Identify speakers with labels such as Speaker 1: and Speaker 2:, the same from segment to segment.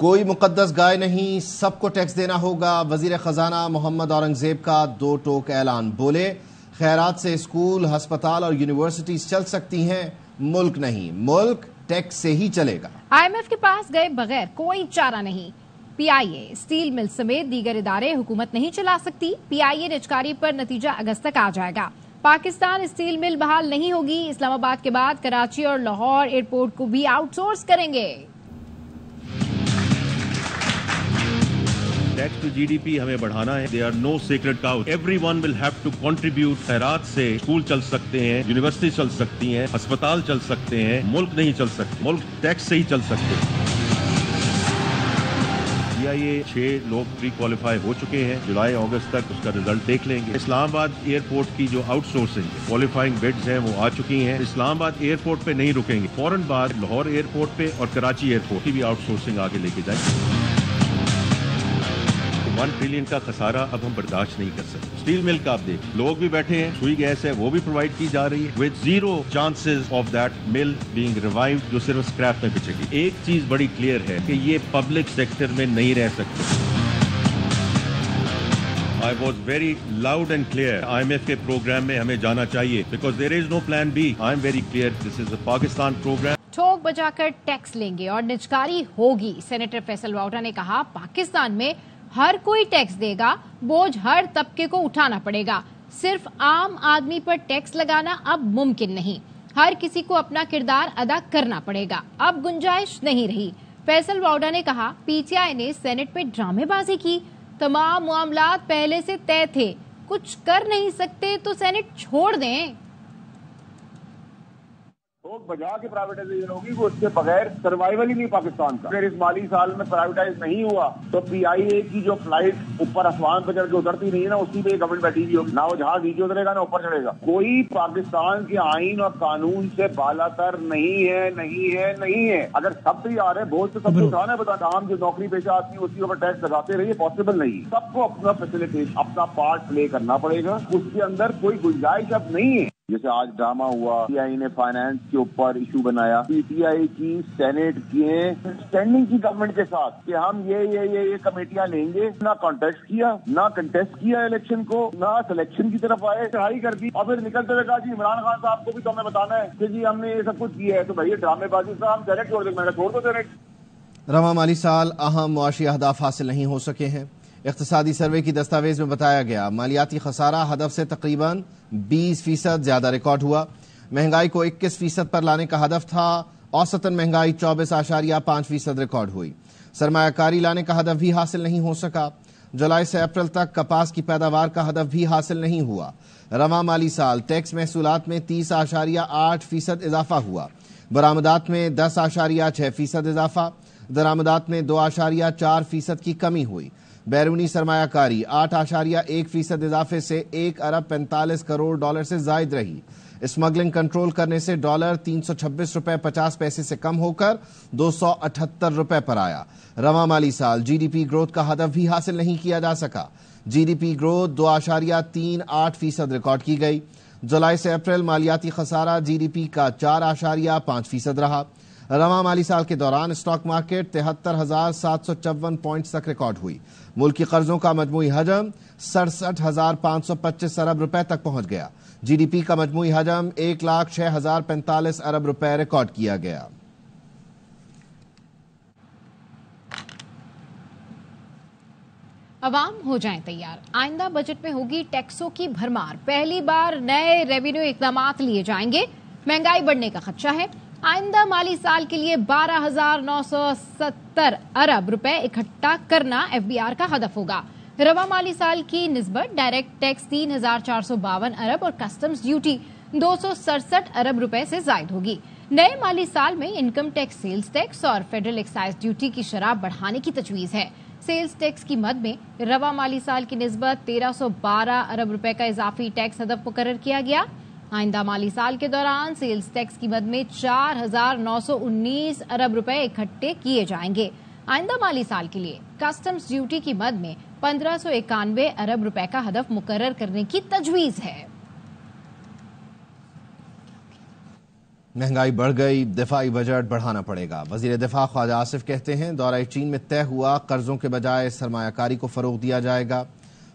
Speaker 1: کوئی مقدس گائے نہیں، سب کو ٹیکس دینا ہوگا۔ وزیر خزانہ محمد اورنگزیب کا دو ٹوک اعلان، بولے خیرات سے اسکول، ہسپتال اور یونیورسٹیز چل سکتی ہیں، ملک نہیں، ملک ٹیکس سے ہی چلے گا۔
Speaker 2: IMF کے پاس گئے بغیر کوئی چارہ نہیں۔ PIA اسٹیل مل سمیت دیگر ادارے حکومت نہیں چلا سکتی۔ PIA نجکاری پر نتیجہ اگست تک آ جائے گا۔ پاکستان اسٹیل مل بحال نہیں ہوگی۔ اسلام آباد کے بعد کراچی اور لاہور ایئرپورٹ کو بھی آؤٹ سورس کریں گے۔
Speaker 3: ٹیکس ٹو GDP ہمیں بڑھانا ہے۔ There are no sacred cows. Everyone will have to contribute. خیرات سے اسکول چل سکتے ہیں، یونیورسٹی چل سکتی ہیں، ہسپتال چل سکتے ہیں، ملک نہیں چل سکتے، ملک ٹیکس سے ہی چل سکتے ہیں۔ یہ 6 لوگ پری کوالیفائی ہو چکے ہیں، جولائی اگست تک اس کا رزلٹ دیکھ لیں گے۔ اسلام آباد ایئرپورٹ کی جو آؤٹ سورسنگ کوالیفائنگ بیڈز ہیں وہ آ چکی ہیں۔ اسلام آباد ایئرپورٹ پہ نہیں رکیں گے، فوراً بعد لاہور ایئرپورٹ پہ اور کراچی ایئرپورٹ کی بھی آؤٹ سورسنگ آگے لے کے جائیں۔ 1 ٹریلین کا خسارہ اب ہم برداشت نہیں کر سکتے۔ اسٹیل مل کا آپ دیکھ، لوگ بھی بیٹھے ہیں، سوئی گیس ہے وہ بھی پرووائڈ کی جا رہی ہے، with zero chances of that mill being revived جو صرف اسکریپ میں بچے گی۔ ایک چیز بڑی کلیئر ہے کہ یہ پبلک سیکٹر میں نہیں رہ سکتے۔ I was very loud and clear. IMF کے پروگرام میں ہمیں جانا چاہیے because there is no plan B. I am very clear. This is a Pakistan program.
Speaker 2: ٹھوک بجا کر ٹیکس لیں گے اور نجکاری ہوگی۔ سینیٹر فیصل واؤڈا نے کہا پاکستان میں ہر کوئی ٹیکس دے گا، بوجھ ہر طبقے کو اٹھانا پڑے گا، صرف عام آدمی پر ٹیکس لگانا اب ممکن نہیں، ہر کسی کو اپنا کردار ادا کرنا پڑے گا، اب گنجائش نہیں رہی۔ فیصل واؤڈا نے کہا PTI نے سینٹ میں ڈرامے بازی کی، تمام معاملات پہلے سے طے تھے، کچھ کر نہیں سکتے تو سینٹ چھوڑ دیں۔
Speaker 4: لوگ بجا کے پرائیویٹائزیشن ہوگی، وہ اس کے بغیر سروائیول ہی نہیں پاکستان کا۔ اگر اس مالی سال میں پرائیویٹائز نہیں ہوا تو PIA کی جو فلائٹ اوپر آسمان پہ چڑھ کے اترتی نہیں ہے نا، اسی پہ گورنمنٹ بیٹھی ہوئی ہوگی، نہ وہ جہاز نیچے اترے گا نہ اوپر چڑھے گا۔ کوئی پاکستان کے آئین اور قانون سے بالا تر نہیں ہے، نہیں ہے، نہیں ہے۔ اگر سب تیار ہے، بوجھ تو سب کو اٹھانا ہے، بتا عام جو نوکری پیشہ آدمی اسی کے اوپر ٹیکس لگاتے رہیے، پاسبل نہیں۔ سب کو اپنا فیسلیٹیشن، اپنا پارٹ پلے کرنا پڑے گا، اس کے اندر کوئی گنجائش اب نہیں ہے۔ جیسے آج ڈرامہ ہوا، PTI نے فائنانس کے اوپر ایشو بنایا، PTI کی سینیٹ کی اسٹینڈنگ کی گورنمنٹ کے ساتھ کہ ہم یہ کمیٹیاں لیں گے، نہ کنٹیسٹ کیا الیکشن کو، نہ سلیکشن کی طرف آئے، چڑھائی کر دی اور پھر نکلتے ہوئے کہا جی عمران خان صاحب کو بھی تو ہمیں بتانا ہے کہ جی ہم نے یہ سب کچھ کیا ہے، تو بھائی ڈرامے بازی سے ہم سینیٹ چھوڑ دیں، میں نے چھوڑ دو سینیٹ۔
Speaker 1: رواں مالی سال اہم معاشی اہداف حاصل نہیں ہو سکے ہیں۔ اقتصادی سروے کی دستاویز میں بتایا گیا مالیاتی خسارہ ہدف سے تقریباً 20% زیادہ ریکارڈ ہوا۔ مہنگائی کو 21% پر لانے کا ہدف تھا، اوسطاً مہنگائی 24.5% ریکارڈ ہوئی۔ سرمایہ کاری لانے کا ہدف بھی حاصل نہیں ہو سکا۔ جولائی سے اپریل تک کپاس کی پیداوار کا ہدف بھی حاصل نہیں ہوا۔ رواں مالی سال ٹیکس محصولات میں 30.8% اضافہ ہوا، برآمدات میں 10.6% اضافہ، درآمدات میں 2.4% کی کمی ہوئی۔ بیرونی سرمایہ کاری 8.1% اضافے سے $1.45 کروڑ سے زائد رہی۔ اسمگلنگ کنٹرول کرنے سے $326.50 سے کم ہو کر $278 پر آیا۔ رواں مالی سال GDP گروتھ کا ہدف بھی حاصل نہیں کیا جا سکا۔ GDP گروتھ 2.38% ریکارڈ کی گئی۔ جولائی سے اپریل مالیاتی خسارہ GDP کا 4.5% رہا۔ رواں مالی سال کے دوران اسٹاک مارکیٹ 73,754 پوائنٹس تک ریکارڈ ہوئی۔ ملکی قرضوں کا مجموعی حجم 67,525 ارب روپے تک پہنچ گیا۔ GDP کا مجموعی حجم 1,06,045 ارب روپے ریکارڈ کیا گیا۔
Speaker 2: عوام ہو جائیں تیار، آئندہ بجٹ میں ہوگی ٹیکسوں کی بھرمار، پہلی بار نئے ریونیو اقدامات لیے جائیں گے، مہنگائی بڑھنے کا خدشہ ہے۔ آئندہ مالی سال کے لیے 12,970 ارب روپے اکٹھا کرنا FBR کا ہدف ہوگا۔ رواں مالی سال کی نسبت ڈائریکٹ ٹیکس 3,452 ارب اور کسٹمز ڈیوٹی 267 ارب روپے سے زائد ہوگی۔ نئے مالی سال میں انکم ٹیکس، سیلز ٹیکس اور فیڈرل ایکسائز ڈیوٹی کی شرح بڑھانے کی تجویز ہے۔ سیلز ٹیکس کی مد میں رواں مالی سال کی نسبت 1,312 ارب روپے کا اضافی ٹیکس ہدف مقرر کیا گیا۔ آئندہ مالی سال کے دوران سیلز ٹیکس کی مد میں 4,919 ارب روپے اکٹھے کیے جائیں گے۔ آئندہ مالی سال کے لیے کسٹمز ڈیوٹی کی مد میں 1,591 ارب روپے کا ہدف مقرر کرنے کی تجویز ہے۔
Speaker 1: مہنگائی بڑھ گئی، دفاعی بجٹ بڑھانا پڑے گا۔ وزیر دفاع خواجہ آصف کہتے ہیں دورہ چین میں طے ہوا قرضوں کے بجائے سرمایہ کاری کو فروغ دیا جائے گا۔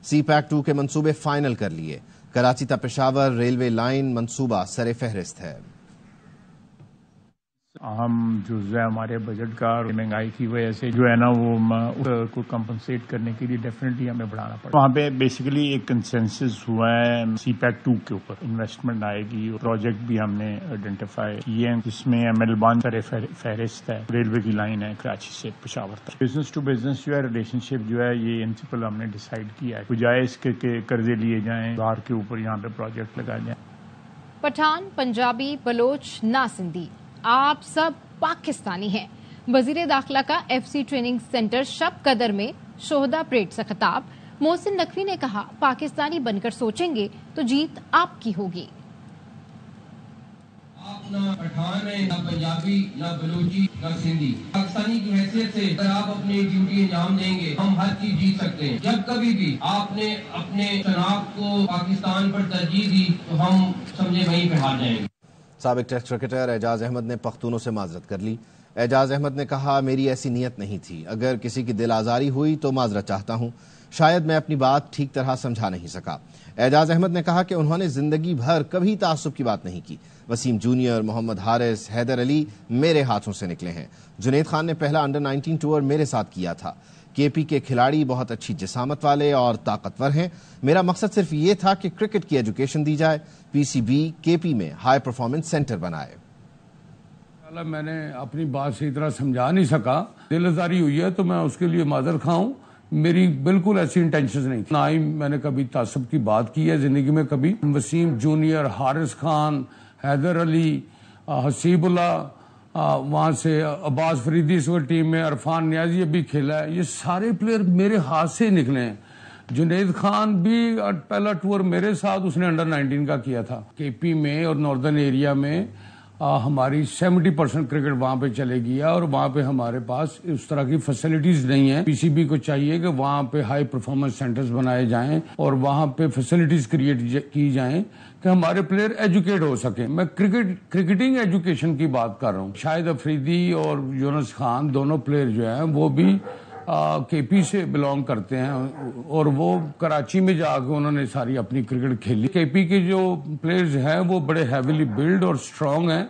Speaker 1: سی پیک 2 کے منصوبے فائنل کر لیے۔ کراچی تا پشاور ریلوے لائن منصوبہ سر فہرست ہے۔
Speaker 5: اہم جزء ہے ہمارے بجٹ کا، مہنگائی کی وجہ سے جو ہے نا وہ کو کمپنسیٹ کرنے کے لیے ڈیفینیٹلی ہمیں بڑھانا پڑا۔ وہاں پہ بیسیکلی ایک کنسنسس ہوا ہے سی پیک 2 کے اوپر انویسٹمنٹ آئے گی، پروجیکٹ بھی ہم نے آئیڈینٹیفائی کیے ہیں جس میں ایم ایل بان سر فہرست ہے، ریلوے کی لائن ہے کراچی سے پشاور تک۔ بزنس ٹو بزنس جو ہے ریلیشن شپ جو ہے یہ انسپل ہم نے ڈیسائیڈ کیا ہے، بجائے اس کے قرضے لیے جائیں باہر کے اوپر یہاں پہ پروجیکٹ لگائے جائیں۔
Speaker 2: پٹھان، پنجابی، بلوچ، نا سندھی، آپ سب پاکستانی ہیں۔ وزیر داخلہ کا ایف سی ٹریننگ سینٹر شب قدر میں شہداء پریڈ سے خطاب۔ محسن نقوی نے کہا پاکستانی بن کر سوچیں گے تو جیت آپ کی ہوگی۔
Speaker 6: آپ نہ پٹھان ہیں، نہ پنجابی، نہ بلوچی، نہ سندھی۔ پاکستانی کی حیثیت سے اگر آپ اپنی ڈیوٹی انجام دیں گے ہم ہر چیز جیت سکتے ہیں۔ جب کبھی بھی آپ نے اپنے شناخت کو پاکستان پر ترجیح دی تو ہم سمجھے وہیں پہ ہار جائیں گے۔
Speaker 1: سابق ٹیسٹ کرکٹر اعجاز احمد نے پختونوں سے معذرت کر لی۔ اعجاز احمد نے کہا میری ایسی نیت نہیں تھی، اگر کسی کی دل آزاری ہوئی تو معذرت چاہتا ہوں، شاید میں اپنی بات ٹھیک طرح سمجھا نہیں سکا۔ اعجاز احمد نے کہا کہ انہوں نے زندگی بھر کبھی تعصب کی بات نہیں کی۔ وسیم جونیئر، محمد حارث، حیدر علی میرے ہاتھوں سے نکلے ہیں۔ جنید خان نے پہلا انڈر 19 ٹور میرے ساتھ کیا تھا۔ کے پی کے کھلاڑی بہت اچھی جسامت والے اور طاقتور ہیں۔ میرا مقصد صرف یہ تھا کہ کرکٹ کی ایجوکیشن دی جائے، پی سی بی کے پی میں ہائی پرفارمنس سینٹر بنائے۔
Speaker 7: میں نے اپنی بات صحیح طرح سمجھا نہیں سکا، دل آزاری ہوئی ہے تو میں اس کے لیے معذرت خواہ ہوں۔ میری بالکل ایسی انٹینشنز نہیں تھی، نہ ہی میں نے کبھی تعصب کی بات کی ہے زندگی میں کبھی۔ وسیم جونیئر، حارث خان، حیدر علی، حسیب اللہ، وہاں سے عباس فریدی اس وقت ٹیم میں، عرفان نیازی ابھی کھیلا ہے، یہ سارے پلیئر میرے ہاتھ سے نکلے ہیں۔ جنید خان بھی پہلا ٹور میرے ساتھ اس نے انڈر 19 کا کیا تھا۔ کے پی میں اور ناردرن ایریا میں ہماری 70% کرکٹ وہاں پہ چلے گیا اور وہاں پہ ہمارے پاس اس طرح کی فیسلٹیز نہیں ہیں۔ پی سی بی کو چاہیے کہ وہاں پہ ہائی پرفارمنس سینٹرز بنائے جائیں اور وہاں پہ فیسلٹیز کریٹ کی جائیں کہ ہمارے پلیئر ایجوکیٹ ہو سکیں۔ میں کرکٹنگ ایجوکیشن کی بات کر رہا ہوں۔ شاہد افریدی اور یونس خان دونوں پلیئر جو ہیں وہ بھی کے پی سے بلانگ کرتے ہیں اور وہ کراچی میں جا کے انہوں نے ساری اپنی کرکٹ کھیلی۔ کے پی کے جو پلیئرز ہیں وہ بڑے ہیویلی بلڈ اور اسٹرانگ ہیں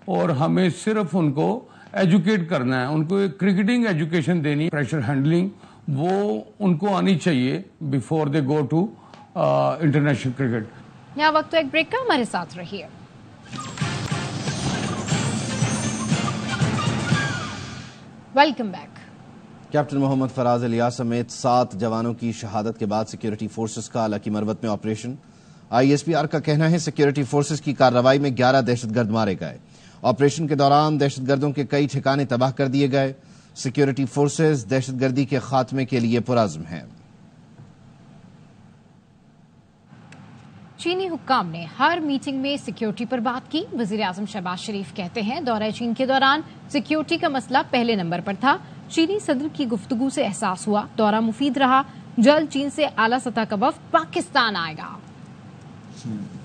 Speaker 7: اور ہمیں صرف ان کو ایجوکیٹ کرنا ہے، ان کو ایک کرکٹنگ ایجوکیشن دینی، پریشر ہینڈلنگ وہ ان کو آنی چاہیے before they go to international cricket.
Speaker 2: یہاں وقت ایک بریک کا، ہمارے ساتھ رہیے۔ Welcome back.
Speaker 1: Captain Muhammad Faraz Ilyas سمیت 7 جوانوں کی شہادت کے بعد سیکیورٹی فورسز کا لکی مروت میں operation. I S P R کا کہنا ہے سیکیورٹی فورسز کی کارروائی میں 11 دہشت گرد مارے گئے۔ آپریشن کے دوران دہشت گردوں کے کئی ٹھکانے تباہ کر دیے گئے۔ سیکیورٹی فورسز دہشت گردی کے خاتمے کے لیے پرعزم ہیں۔
Speaker 2: چینی حکام نے ہر میٹنگ میں سیکیورٹی پر بات کی۔ وزیراعظم شہباز شریف کہتے ہیں دورہ چین کے دوران سیکیورٹی کا مسئلہ پہلے نمبر پر تھا۔ چینی صدر کی گفتگو سے احساس ہوا دورہ مفید رہا، جلد چین سے اعلیٰ سطح کا وفد پاکستان آئے گا۔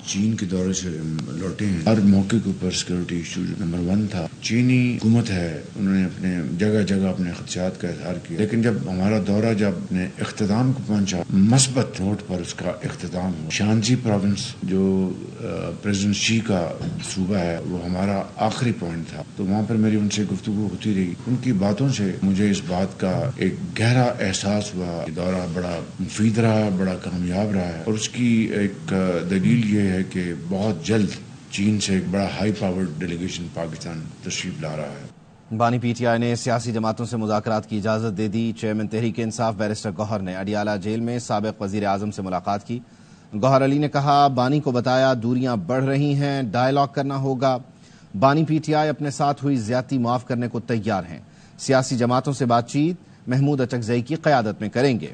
Speaker 8: چین کے دورے سے لوٹے ہیں، ہر موقع کے اوپر سیکورٹی ایشو نمبر 1 تھا۔ چینی حکومت ہے، انہوں نے اپنے جگہ جگہ اپنے خدشات کا اظہار کیا، لیکن جب ہمارا دورہ جب اپنے اختتام کو پہنچا، مثبت نوٹ پر اس کا اختتام ہوا۔ شانزی پروونس جو پریزیڈنٹ شی کا صوبہ ہے وہ ہمارا آخری پوائنٹ تھا، تو وہاں پر میری ان سے گفتگو ہوتی رہی۔ ان کی باتوں سے مجھے اس بات کا ایک گہرا احساس ہوا کہ دورہ بڑا مفید رہا، بڑا کامیاب رہا ہے، اور اس کی ایک دلیل یہ ہے کہ بہت جلد چین سے ایک بڑا ہائی پاورڈ ڈیلیگیشن پاکستان تشریف لا رہا ہے۔
Speaker 1: بانی پی ٹی آئی نے سیاسی جماعتوں سے مذاکرات کی اجازت دے دی۔ چیئرمین تحریک انصاف بیرسٹر گوہر نے اڈیالہ جیل میں سابق وزیر اعظم سے ملاقات کی۔ گوہر علی نے کہا بانی کو بتایا دوریاں بڑھ رہی ہیں، ڈائیلاگ کرنا ہوگا۔ بانی پی ٹی آئی اپنے ساتھ ہوئی زیادتی معاف کرنے کو تیار ہیں۔ سیاسی جماعتوں سے بات چیت محمود اچکزئی کی قیادت میں کریں گے۔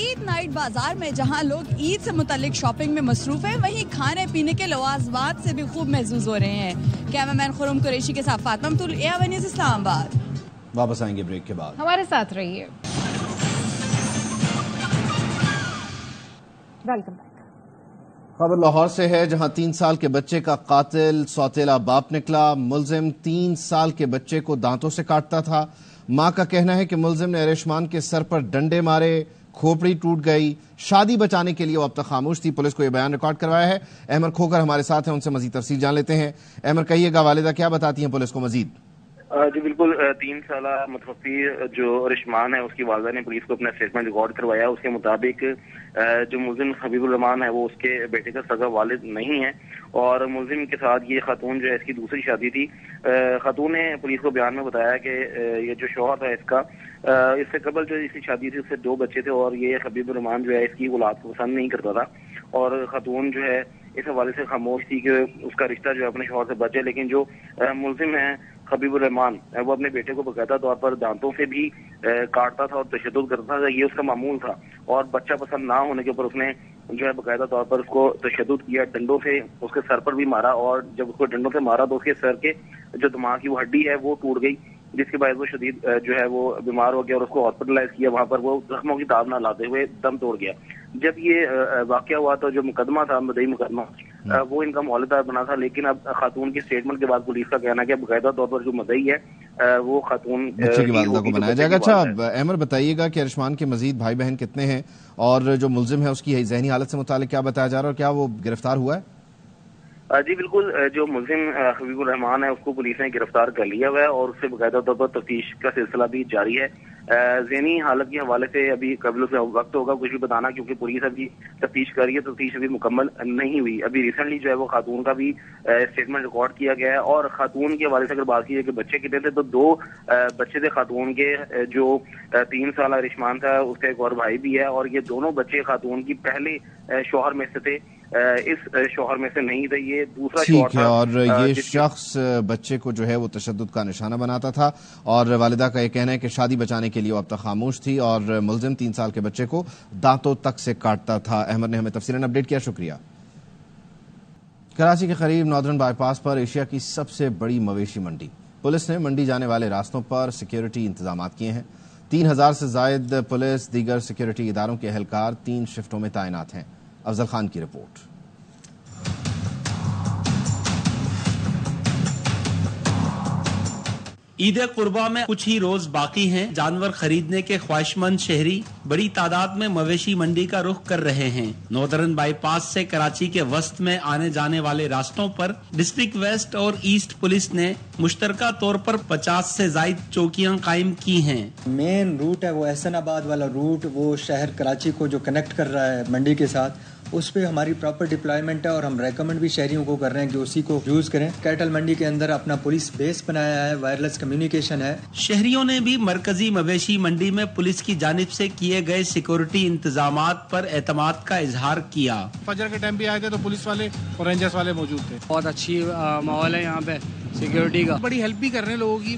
Speaker 9: عید نائٹ بازار میں جہاں لوگ عید سے متعلق شاپنگ میں مصروف ہیں، وہیں کھانے پینے کے لوازمات سے بھی خوب محظوظ ہو رہے ہیں۔ کیمرہ مین خرم قریشی کے ساتھ فاطمہ مطول، AR نیوز اسلام آباد۔
Speaker 1: واپس آئیں گے بریک کے بعد،
Speaker 2: ہمارے ساتھ رہیے۔ Welcome back.
Speaker 1: خبر لاہور سے ہے، جہاں 3 سال کے بچے کا قاتل سوتیلا باپ نکلا۔ ملزم 3 سال کے بچے کو دانتوں سے کاٹتا تھا۔ ماں کا کہنا ہے کہ ملزم نے ارشمان کے سر پر ڈنڈے مارے، کھوپڑی ٹوٹ گئی۔ شادی بچانے کے لیے وہ اب تک خاموش تھی۔ پولیس کو یہ بیان ریکارڈ کروایا ہے۔ احمد کھوکر ہمارے ساتھ ہیں، ان سے مزید تفصیل جان لیتے ہیں۔ احمد کہیے گا، والدہ کیا بتاتی ہیں پولیس کو مزید؟
Speaker 4: جی بالکل، 3 سالہ متوفی جو رشمان ہے اس کی والدہ نے پولیس کو اپنا اسٹیٹمنٹ ریکارڈ کروایا۔ اس کے مطابق جو ملزم حبیب الرحمان ہے وہ اس کے بیٹے کا سگا والد نہیں ہے، اور ملزم کے ساتھ یہ خاتون جو ہے اس کی دوسری شادی تھی۔ خاتون نے پولیس کو بیان میں بتایا کہ یہ جو شوہر تھا اس کا، اس سے قبل جو اس کی شادی تھی اس سے 2 بچے تھے، اور یہ حبیب الرحمان جو ہے اس کی اولاد کو پسند نہیں کرتا تھا، اور خاتون جو ہے اس حوالے سے خاموش تھی کہ اس کا رشتہ جو ہے اپنے شوہر سے بچے۔ لیکن جو ملزم ہے حبیب الرحمان، وہ اپنے بیٹے کو باقاعدہ طور پر دانتوں سے بھی کاٹتا تھا اور تشدد کرتا تھا، یہ اس کا معمول تھا، اور بچہ پسند نہ ہونے کے اوپر اس نے جو ہے باقاعدہ طور پر اس کو تشدد کیا، ڈنڈوں سے اس کے سر پر بھی مارا، اور جب اس کو ڈنڈوں سے مارا تو اس کے سر کے جو دماغ کی وہ ہڈی ہے وہ ٹوٹ گئی، جس کے باعث وہ شدید جو ہے وہ بیمار ہو گیا، اور اس کو ہاسپٹلائز کیا۔ وہاں پر وہ زخموں کی تاب نہ لاتے ہوئے دم توڑ گیا۔ جب یہ واقعہ ہوا تو جو مقدمہ تھا، مدعی مقدمہ، وہ ان کا مولدہ بنا تھا، لیکن اب خاتون کی سٹیٹمنٹ کے بعد پولیس کا کہنا ہے کہ باقاعدہ طور پر جو مدعی ہے وہ خاتون
Speaker 1: بچے کی والدہ کو بنایا جائے گا۔ اچھا احمد بتائیے گا کہ ارشمان کے مزید بھائی بہن کتنے ہیں، اور جو ملزم ہے اس کی ذہنی حالت سے متعلق کیا بتایا جا رہا ہے، اور کیا وہ گرفتار ہوا ہے؟
Speaker 4: جی بالکل، جو ملزم حبیب الرحمان ہے اس کو پولیس نے گرفتار کر لیا ہوا ہے، اور اس سے باقاعدہ طور پر تفتیش کا سلسلہ بھی جاری ہے۔ ذہنی حالت کے حوالے سے ابھی قبل سے وقت ہوگا کچھ بھی بتانا، کیونکہ پولیس ابھی تفتیش کر رہی ہے، تفتیش ابھی مکمل نہیں ہوئی۔ ابھی ریسنٹلی جو ہے وہ خاتون کا بھی اسٹیٹمنٹ ریکارڈ کیا گیا ہے، اور خاتون کے حوالے سے اگر بات کی جائے کہ بچے کتنے تھے تو 2 بچے تھے خاتون کے، جو 3 سالہ رشمان تھا اس کا ایک اور بھائی بھی ہے، اور یہ دونوں بچے خاتون کی پہلے شوہر میں سے تھے، اس شوہر میں سے نہیں تھے، یہ دوسرا شوہر تھا۔
Speaker 1: اور یہ شخص بچے کو جو ہے وہ تشدد کا نشانہ بناتا تھا، اور والدہ کا یہ کہنا ہے کہ شادی بچانے کے لیے وہ اب تک خاموش تھی، اور ملزم 3 سال کے بچے کو دانتوں تک سے کاٹتا تھا۔ احمد نے ہمیں تفصیلاً اپڈیٹ کیا، شکریہ۔ کراچی کے قریب northern by pass per Asia کی سب سے بڑی مویشی منڈی، پولیس نے منڈی جانے والے راستوں پر سیکیورٹی انتظامات کیے ہیں۔ 3000 سے زائد پولیس دیگر سیکیورٹی اداروں کے اہلکار 3 شفٹوں میں تعینات ہیں۔ افضل خان کی رپورٹ۔
Speaker 10: عید قربا میں کچھ ہی روز باقی ہیں، جانور خریدنے کے خواہش مند شہری بڑی تعداد میں مویشی منڈی کا رخ کر رہے ہیں۔ ناردرن بائی پاس سے کراچی کے وسط میں آنے جانے والے راستوں پر ڈسٹرکٹ ویسٹ اور ایسٹ پولیس نے مشترکہ طور پر 50 سے زائد چوکیاں قائم کی ہیں۔
Speaker 11: مین روٹ ہے وہ احسن آباد والا روٹ، وہ شہر کراچی کو جو کنیکٹ کر رہا ہے منڈی کے ساتھ، اس پہ ہماری پراپر ڈپلائمنٹ ہے، اور ہم ریکمنڈ بھی شہریوں کو کر رہے ہیں کہ اسی کو یوز کریں۔ کیٹل منڈی کے اندر اپنا پولیس بیس بنایا ہے، وائرلیس کمیونیکیشن ہے۔
Speaker 10: شہریوں نے بھی مرکزی مویشی منڈی میں پولیس کی جانب سے کیے گئے سیکورٹی انتظامات پر اعتماد کا اظہار کیا۔
Speaker 12: فجر کے ٹائم بھی آئے تھے تو پولیس والے اور رینجرز والے موجود تھے۔
Speaker 13: بہت اچھی ماحول ہے یہاں پہ سیکورٹی کا،
Speaker 12: بڑی ہیلپ بھی کر رہے ہیں لوگوں کی،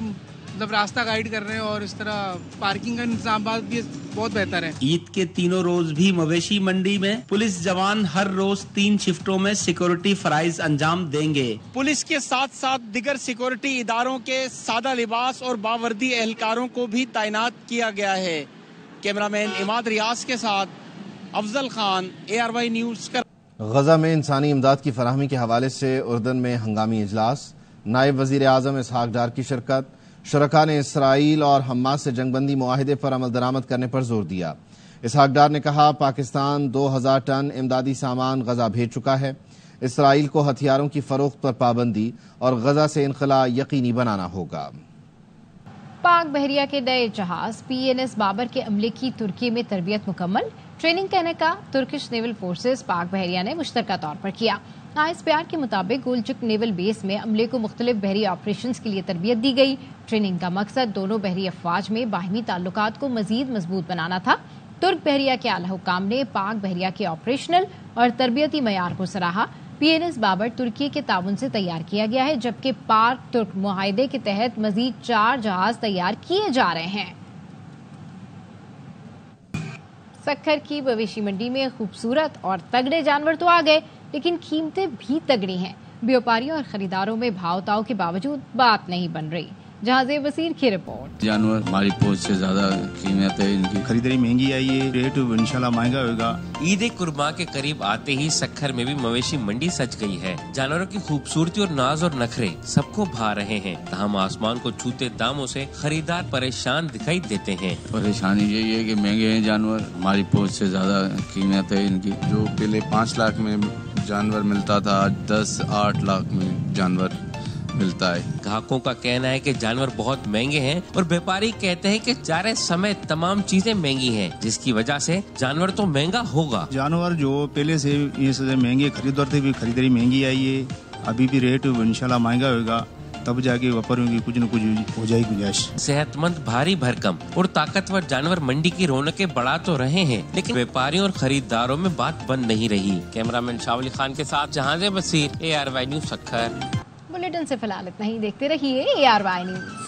Speaker 12: مطلب راستہ گائیڈ کر رہے ہیں، اور اس طرح پارکنگ کا انتظامات بھی بہت بہتر ہے۔
Speaker 10: عید کے تینوں روز بھی مویشی منڈی میں پولیس جوان ہر روز 3 شفٹوں میں سیکورٹی فرائض انجام دیں گے۔
Speaker 12: پولیس کے ساتھ ساتھ دیگر سیکورٹی اداروں کے سادہ لباس اور باوردی اہلکاروں کو بھی تعینات کیا گیا ہے۔ کیمرہ مین اماد ریاض کے ساتھ افضل خان، ARY نیوز۔
Speaker 1: غزہ میں انسانی امداد کی فراہمی کے حوالے سے اردن میں ہنگامی اجلاس، نائب وزیر اعظم اسحاق ڈار کی شرکت۔ شرکاء نے اسرائیل اور حماس سے جنگ بندی معاہدے پر عمل درآمد کرنے پر زور دیا۔ اسحاق ڈار نے کہا پاکستان 2000 ٹن امدادی سامان غزہ بھیج چکا ہے، اسرائیل کو ہتھیاروں کی فروخت پر پابندی اور غزہ سے انخلاء یقینی بنانا ہوگا۔
Speaker 2: پاک بحریہ کے نئے جہاز PNS بابر کے عملے کی ترکی میں تربیت مکمل، ٹریننگ کرنے کا ترکش نیول فورسز پاک بحریہ نے مشترکہ طور پر کیا۔ ISPR کے مطابق گولچک نیول بیس میں عملے کو مختلف بحری آپریشنز کے لیے تربیت دی گئی۔ ٹریننگ کا مقصد دونوں بحری افواج میں باہمی تعلقات کو مزید مضبوط بنانا تھا۔ ترک بحریہ کے اعلی حکام نے پاک بحریہ کے آپریشنل اور تربیتی معیار کو سراہا۔ PNS بابر ترکی کے تعاون سے تیار کیا گیا ہے، جبکہ پاک ترک معاہدے کے تحت مزید 4 جہاز تیار کیے جا رہے ہیں۔ سکھر کی مویشی منڈی میں خوبصورت اور تگڑے جانور تو آ گئے، لیکن قیمتیں بھی تگڑی ہیں۔ بیوپاریوں اور خریداروں میں بھاؤ تاؤ کے باوجود بات نہیں بن رہی۔ جہاں زیب بصیر کی رپورٹ۔
Speaker 5: جانور ہماری پہنچ سے زیادہ قیمت ہے، ان کی خریداری مہنگی آئی ہے، ریٹ انشاءاللہ مہنگا ہوگا۔
Speaker 6: عید قرباں کے قریب آتے ہی سکھر میں بھی مویشی منڈی سج گئی ہے۔ جانوروں کی خوبصورتی اور ناز اور نخرے سب کو بھا رہے ہیں، تاہم آسمان کو چھوتے داموں سے خریدار پریشان دکھائی دیتے ہیں۔
Speaker 5: پریشانی یہی ہے کہ مہنگے ہیں جانور، ہماری پہنچ سے زیادہ قیمت ہے ان کی۔ جو پہلے 5 لاکھ میں جانور ملتا تھا، آج 10-8 لاکھ میں جانور ملتا ہے۔
Speaker 6: گاہکوں کا کہنا ہے کہ جانور بہت مہنگے ہیں اور بیپاری کہتے ہیں کہ جا رہے سمے تمام چیزیں مہنگی ہیں، جس کی وجہ سے جانور تو مہنگا ہوگا۔
Speaker 5: جانور جو پہلے سے یہ سے مہنگے خریدار تھے، بھی خریداری مہنگی آئی ہے، ابھی بھی ریٹ انشاءاللہ مہنگا ہوگا، تب جا کے وپاریوں کی کچھ نہ کچھ ہو جائے گنجائش۔
Speaker 6: صحت مند، بھاری بھرکم اور طاقتور جانور منڈی کی رونقیں بڑھا تو رہے ہیں، لیکن بیپاریوں اور خریداروں میں بات بن نہیں رہی۔ کیمرامین شاولی خان کے ساتھ جہاں زیب بصیر، ARY نیوز سکھر۔
Speaker 2: بلیٹن سے فی الحال اتنا ہی، دیکھتے رہیے ARY نیوز۔